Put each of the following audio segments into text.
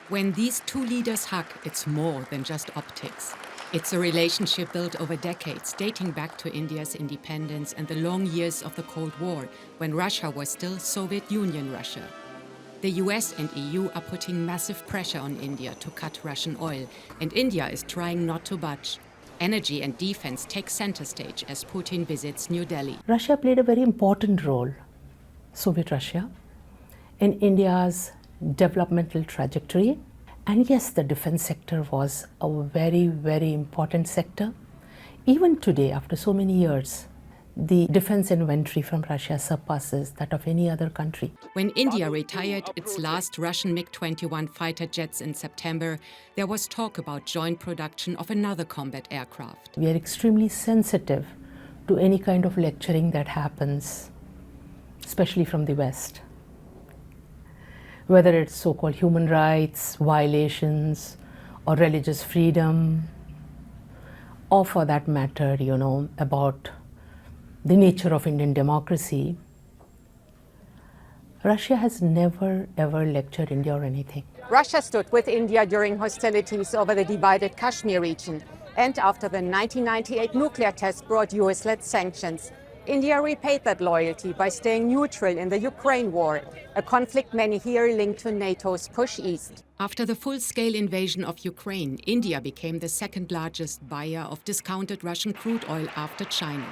When these two leaders hug, it's more than just optics. It's a relationship built over decades, dating back to India's independence and the long years of the Cold War, when Russia was still Soviet Union Russia. The US and EU are putting massive pressure on India to cut Russian oil, and India is trying not to budge. Energy and defense take center stage as Putin visits New Delhi. Russia played a very important role, Soviet Russia, in India's developmental trajectory. And yes, the defense sector was a very, very important sector. Even today, after so many years, the defense inventory from Russia surpasses that of any other country. When India retired its last Russian MiG-21 fighter jets in September, there was talk about joint production of another combat aircraft. We are extremely sensitive to any kind of lecturing that happens, especially from the West. Whether it's so-called human rights violations or religious freedom, or for that matter, about the nature of Indian democracy, Russia has never ever lectured India or anything. Russia stood with India during hostilities over the divided Kashmir region, and after the 1998 nuclear test brought US-led sanctions. India repaid that loyalty by staying neutral in the Ukraine war, a conflict many here linked to NATO's push east. After the full-scale invasion of Ukraine, India became the second largest buyer of discounted Russian crude oil after China.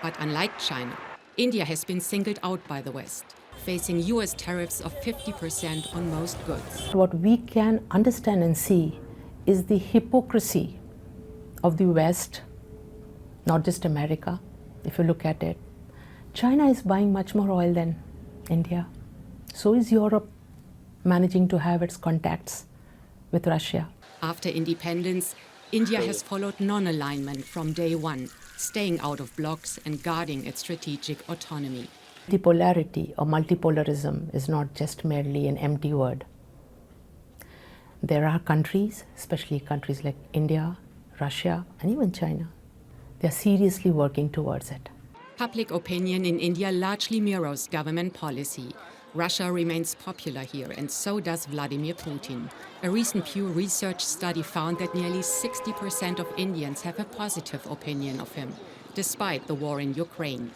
But unlike China, India has been singled out by the West, facing US tariffs of 50% on most goods. What we can understand and see is the hypocrisy of the West, not just America. If you look at it, China is buying much more oil than India. So is Europe managing to have its contacts with Russia. After independence, India has followed non-alignment from day one, staying out of blocs and guarding its strategic autonomy. Multipolarity or multipolarism is not just merely an empty word. There are countries, especially countries like India, Russia, and even China, they are seriously working towards it. Public opinion in India largely mirrors government policy. Russia remains popular here, and so does Vladimir Putin. A recent Pew Research study found that nearly 60% of Indians have a positive opinion of him, despite the war in Ukraine.